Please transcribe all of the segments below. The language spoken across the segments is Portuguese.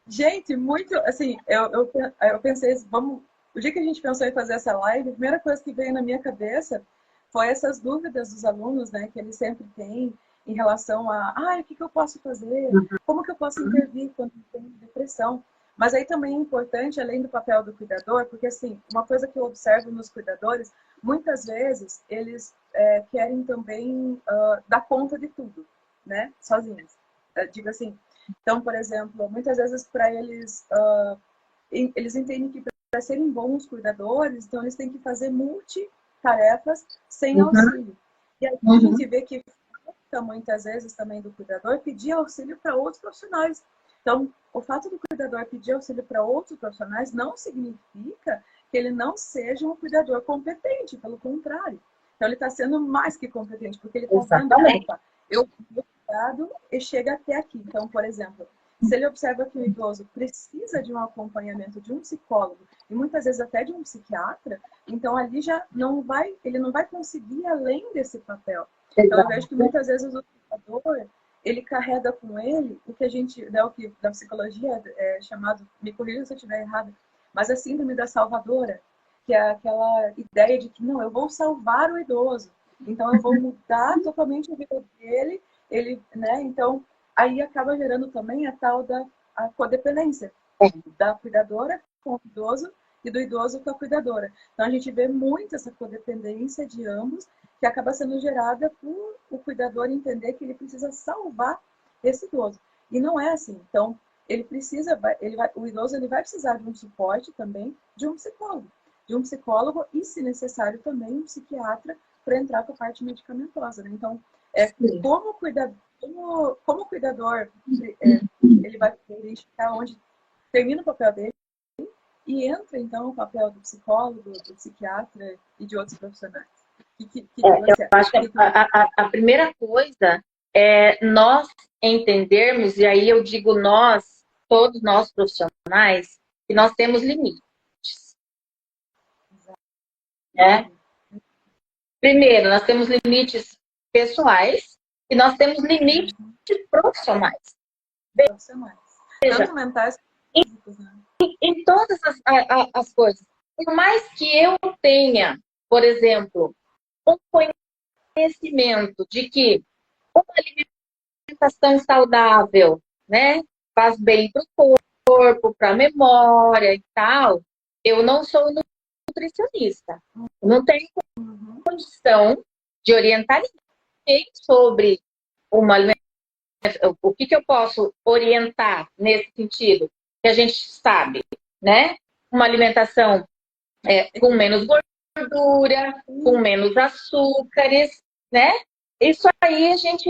Gente, muito, assim, eu pensei, vamos, o dia que a gente pensou em fazer essa live, a primeira coisa que veio na minha cabeça foi essas dúvidas dos alunos, né, que eles sempre têm em relação a, o que que eu posso fazer? Como que eu posso intervir quando tem depressão? Mas aí também é importante, além do papel do cuidador, porque, assim, uma coisa que eu observo nos cuidadores, muitas vezes eles querem também dar conta de tudo, né, sozinhos. Digo assim, então, por exemplo, muitas vezes para eles, eles entendem que para serem bons cuidadores, então eles têm que fazer multitarefas sem Uhum, auxílio. E aí a uhum. gente vê que falta muitas vezes também do cuidador pedir auxílio para outros profissionais. Então, o fato do cuidador pedir auxílio para outros profissionais não significa que ele não seja um cuidador competente, pelo contrário. Então, ele está sendo mais que competente, porque ele está vendo, Exatamente. opa, eu fui cuidado e chega até aqui. Então, por exemplo, se ele observa que o idoso precisa de um acompanhamento de um psicólogo e muitas vezes até de um psiquiatra, então ali já não vai, ele não vai conseguir ir além desse papel. Então eu vejo que Exato. muitas vezes o educador, ele carrega com ele o que a gente, né, o que da psicologia é chamado, me corrija se eu estiver errado, mas a síndrome da salvadora, que é aquela ideia de que não, eu vou salvar o idoso, então eu vou mudar totalmente a vida dele, ele, né, então aí acaba gerando também a tal da a codependência da cuidadora com o idoso e do idoso com a cuidadora. Então a gente vê muito essa codependência de ambos que acaba sendo gerada por o cuidador entender que ele precisa salvar esse idoso. E não é assim. Então ele precisa, o idoso ele vai precisar de um suporte também de um psicólogo e, se necessário, também um psiquiatra para entrar com a parte medicamentosa. Né? Então, Sim. como cuidador, como cuidador, ele vai identificar onde termina o papel dele e entra, então, o papel do psicólogo, do psiquiatra e de outros profissionais. O que Eu você acho acha? que a primeira coisa é nós entendermos, e aí eu digo nós, todos nós profissionais, que nós temos limites. Né? Primeiro, nós temos limites pessoais e nós temos limites profissionais. Profissionais. Veja, Tanto mentais quanto físicos, né? em todas as coisas, por mais que eu tenha, por exemplo, um conhecimento de que uma alimentação saudável, né, faz bem para o corpo, para a memória e tal, eu não sou nutricionista. Eu não tenho Uhum. condição de orientar ninguém sobre uma alimentação. O que eu posso orientar nesse sentido? Que a gente sabe, né? Uma alimentação com menos gordura, com menos açúcares, né? Isso aí a gente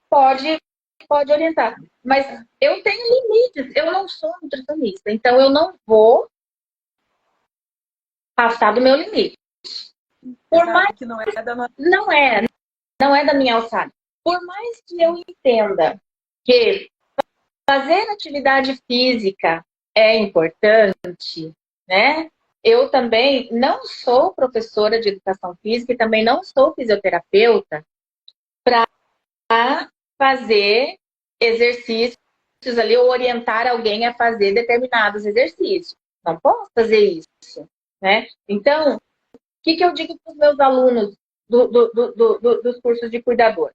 pode, pode orientar. Mas eu tenho limites, eu não sou nutricionista, então eu não vou passar do meu limite. Por mais Exato, que não é da nossa. não é, não é da minha alçada. Por mais que eu entenda que fazer atividade física é importante, né? Eu também não sou professora de educação física e também não sou fisioterapeuta para fazer exercícios ali ou orientar alguém a fazer determinados exercícios. Não posso fazer isso, né? Então, o que eu digo para os meus alunos dos cursos de cuidador?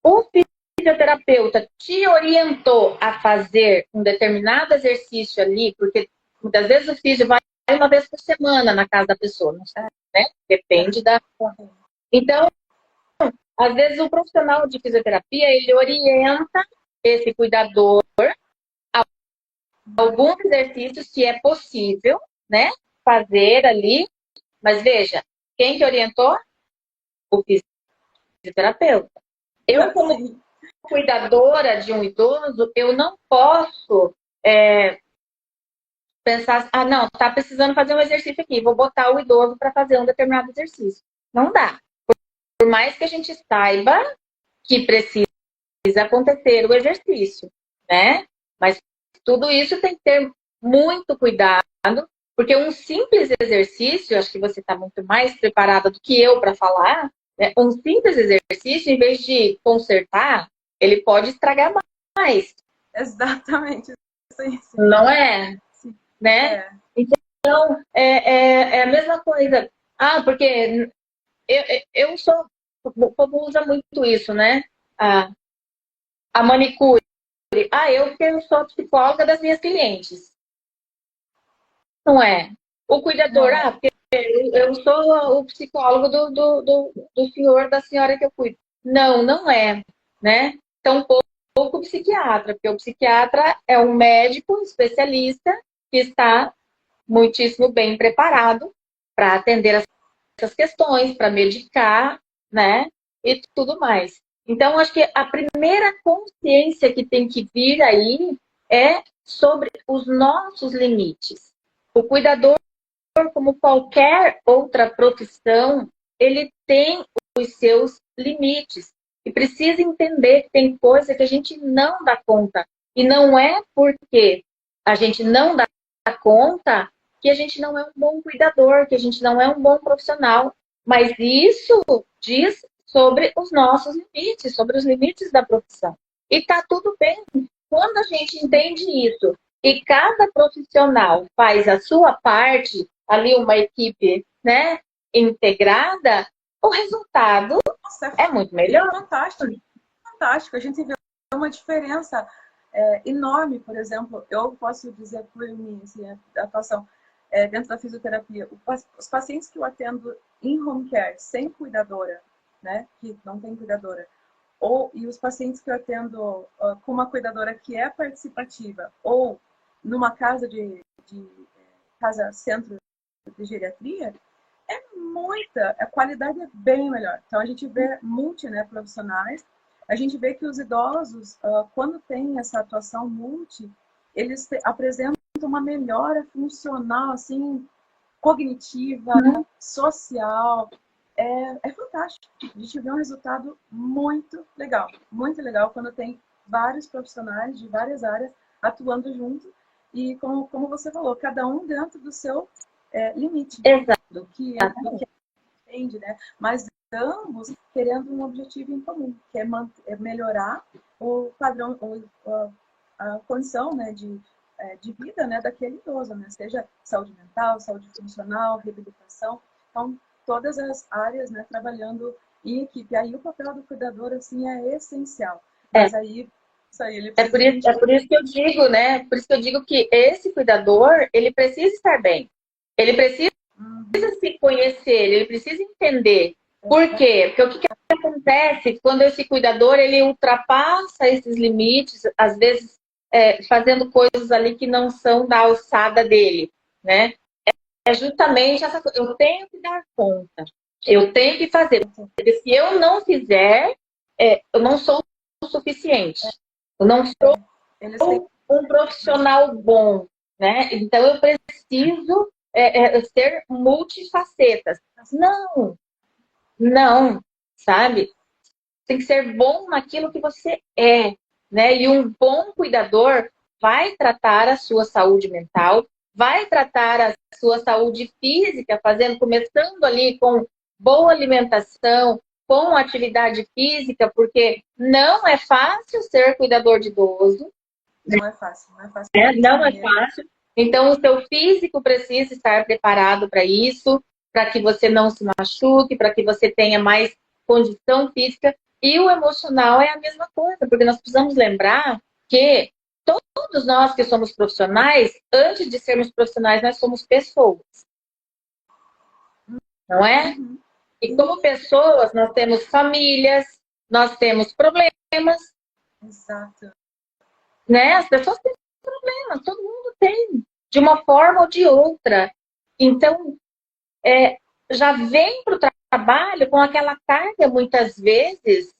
O fisioterapeuta te orientou a fazer um determinado exercício ali, porque muitas vezes o fisio vai uma vez por semana na casa da pessoa, não sei, né? Depende da. Então, às vezes o profissional de fisioterapia, ele orienta esse cuidador a alguns exercícios que é possível, né, fazer ali, mas veja, quem que orientou? O fisioterapeuta. Eu, como Sim. cuidadora de um idoso, eu não posso pensar, não, tá precisando fazer um exercício aqui, vou botar o idoso para fazer um determinado exercício. Não dá. Por mais que a gente saiba que precisa acontecer o exercício, né? Mas tudo isso tem que ter muito cuidado, porque um simples exercício, acho que você está muito mais preparada do que eu para falar, né? Um simples exercício, em vez de consertar, ele pode estragar mais. Exatamente. Isso aí, sim. Não é? Sim. Né? Então, é a mesma coisa. Ah, porque eu sou... O povo usa muito isso, né? A manicure. Ah, eu sou psicóloga das minhas clientes. Não é. O cuidador, Não é. porque eu sou o psicólogo do senhor, da senhora que eu cuido. Não, não é, né? Então, pouco psiquiatra, porque o psiquiatra é um médico especialista que está muitíssimo bem preparado para atender essas questões, para medicar, né? E tudo mais. Então, acho que a primeira consciência que tem que vir aí é sobre os nossos limites. O cuidador, como qualquer outra profissão, ele tem os seus limites. E precisa entender que tem coisa que a gente não dá conta. E não é porque a gente não dá conta que a gente não é um bom cuidador, que a gente não é um bom profissional. Mas isso diz sobre os nossos limites, sobre os limites da profissão. E tá tudo bem. Quando a gente entende isso e cada profissional faz a sua parte, ali uma equipe, né, integrada, o resultado Nossa, é muito melhor. fantástico. Fantástico. A gente vê uma diferença enorme, por exemplo, eu posso dizer por mim, assim, a atuação dentro da fisioterapia, os pacientes que eu atendo em home care, sem cuidadora, né, que não tem cuidadora, e os pacientes que eu atendo com uma cuidadora que é participativa, ou numa casa casa centro de geriatria, a qualidade é bem melhor. Então a gente vê né, profissionais, a gente vê que os idosos, quando tem essa atuação multi, eles apresentam uma melhora funcional, assim, cognitiva, social. É fantástico. A gente vê um resultado muito legal quando tem vários profissionais de várias áreas atuando junto e, como você falou, cada um dentro do seu limite. Exato. Do que entende, né? Mas ambos querendo um objetivo em comum, que é melhorar o padrão, a condição, né, de vida, né, daquele idoso, né? Seja saúde mental, saúde funcional, reabilitação. Então, todas as áreas, né, trabalhando em equipe. Aí o papel do cuidador, assim, é essencial. Mas aí, isso aí, ele precisa... É por isso que eu digo, né? Por isso que eu digo que esse cuidador, ele precisa estar bem. Ele precisa se conhecer, ele precisa entender. Por quê? Porque o que acontece quando esse cuidador, ele ultrapassa esses limites, às vezes fazendo coisas ali que não são da alçada dele, né? É justamente essa coisa. Eu tenho que dar conta. Eu tenho que fazer. Porque se eu não fizer, eu não sou o suficiente. Eu não sou um profissional bom, né? Então eu preciso ser multifacetas. Não, sabe? Tem que ser bom naquilo que você é, né? E um bom cuidador vai tratar a sua saúde mental, vai tratar a sua saúde física, começando ali com boa alimentação, com atividade física, porque não é fácil ser cuidador de idoso. Não é fácil, não é fácil. Não é fácil. Então, o seu físico precisa estar preparado para isso, para que você não se machuque, para que você tenha mais condição física. E o emocional é a mesma coisa, porque nós precisamos lembrar que todos nós que somos profissionais, antes de sermos profissionais, nós somos pessoas. Não é? E como pessoas, nós temos famílias, nós temos problemas. Exato. Né? As pessoas têm problemas, todo mundo tem, de uma forma ou de outra. Então, já vem para o trabalho com aquela carga, muitas vezes,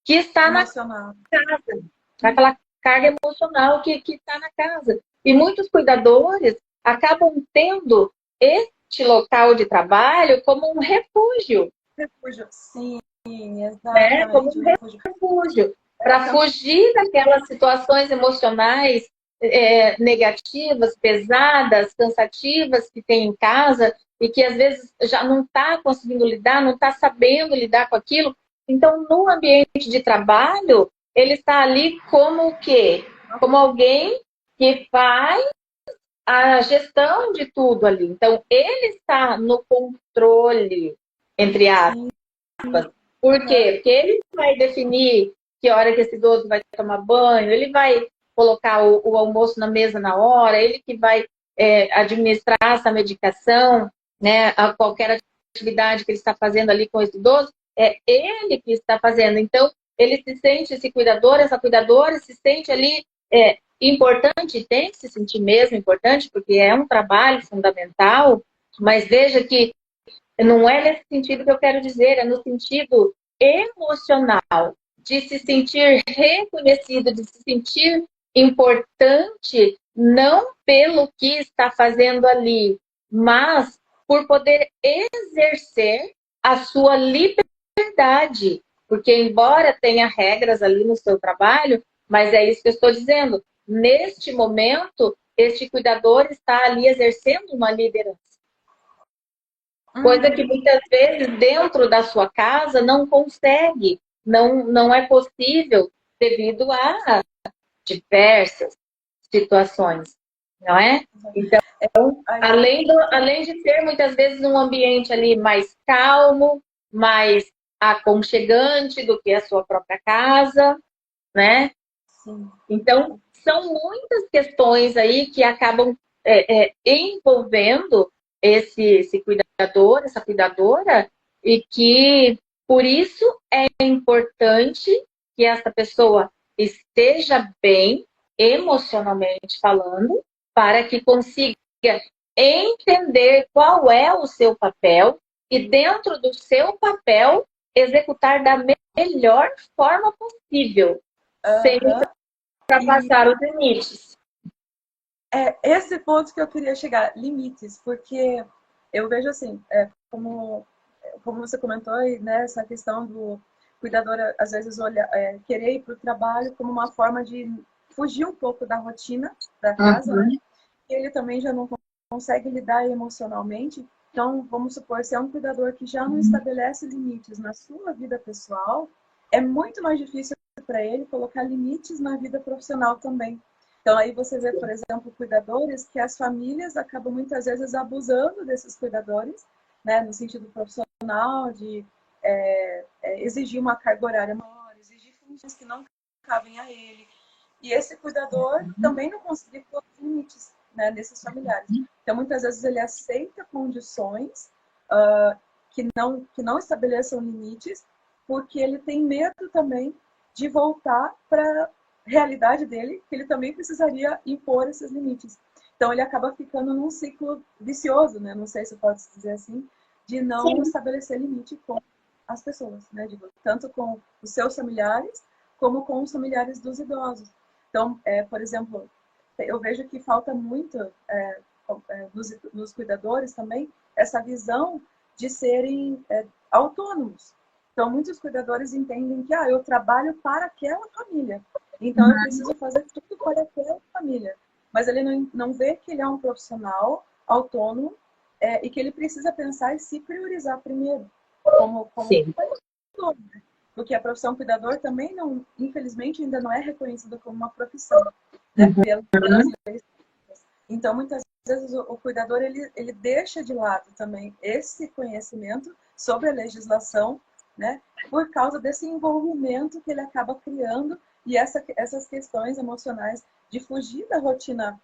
que está emocional. Na casa. Aquela carga emocional que está na casa. E muitos cuidadores acabam tendo este local de trabalho como um refúgio. Refúgio, sim, exatamente. Como um refúgio. Para fugir daquelas situações emocionais negativas, pesadas, cansativas que tem em casa e que às vezes já não está conseguindo lidar, não está sabendo lidar com aquilo. Então, no ambiente de trabalho, ele está ali como o quê? como alguém que faz a gestão de tudo ali. Então, ele está no controle, entre aspas. Por quê? Porque ele vai definir que hora que esse idoso vai tomar banho, ele vai colocar o almoço na mesa na hora, ele que vai administrar essa medicação, né, a qualquer atividade que ele está fazendo ali com esse idoso, é ele que está fazendo. Então, ele se sente, esse cuidador, essa cuidadora, se sente ali importante, tem que se sentir mesmo importante, porque é um trabalho fundamental, mas veja que não é nesse sentido que eu quero dizer, é no sentido emocional, de se sentir reconhecido, de se sentir importante, não pelo que está fazendo ali, mas por poder exercer a sua liberdade. Porque, embora tenha regras ali no seu trabalho, mas é isso que eu estou dizendo, neste momento, este cuidador está ali exercendo uma liderança. Coisa que muitas vezes dentro da sua casa não consegue, não é possível devido a diversas situações, não é? Então, além de ser muitas vezes um ambiente ali mais calmo, mais aconchegante do que a sua própria casa, né? Sim. Então, são muitas questões aí que acabam envolvendo esse cuidador, essa cuidadora, e que, por isso, é importante que essa pessoa esteja bem, emocionalmente falando, para que consiga entender qual é o seu papel e, dentro do seu papel, executar da melhor forma possível, sem ultrapassar os limites. É esse ponto que eu queria chegar, limites, porque eu vejo assim, como você comentou, né, essa questão do cuidador, às vezes, querer ir para o trabalho como uma forma de fugir um pouco da rotina da casa, né? E ele também já não consegue lidar emocionalmente. Então, vamos supor, se é um cuidador que já não estabelece limites na sua vida pessoal, é muito mais difícil para ele colocar limites na vida profissional também. Então, aí você vê, por exemplo, cuidadores que as famílias acabam muitas vezes abusando desses cuidadores, né, no sentido profissional, de exigir uma carga horária maior, exigir funções que não cabem a ele. E esse cuidador também não consegue colocar limites, né, nesses familiares. Então, muitas vezes ele aceita condições que não estabeleçam limites, porque ele tem medo também de voltar para realidade dele, que ele também precisaria impor esses limites. Então ele acaba ficando num ciclo vicioso, né? Não sei se pode dizer assim, de não estabelecer limite com as pessoas, né? Tanto com os seus familiares, como com os familiares dos idosos. Então, por exemplo, eu vejo que falta muito nos cuidadores também essa visão de serem autônomos. Então, muitos cuidadores entendem que eu trabalho para aquela família. Então, eu preciso fazer tudo para aquela família. Mas ele não vê que ele é um profissional autônomo e que ele precisa pensar e se priorizar primeiro. Como cuidador, né? Porque a profissão cuidador também, infelizmente, ainda não é reconhecida como uma profissão. Né? Pelas leis. Então, muitas vezes, o cuidador ele deixa de lado também esse conhecimento sobre a legislação, né? Por causa desse envolvimento que ele acaba criando e essas questões emocionais de fugir da rotina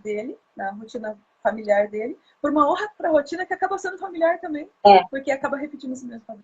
dele, da rotina familiar dele, por uma outra rotina que acaba sendo familiar também, porque acaba repetindo esse mesmo padrão.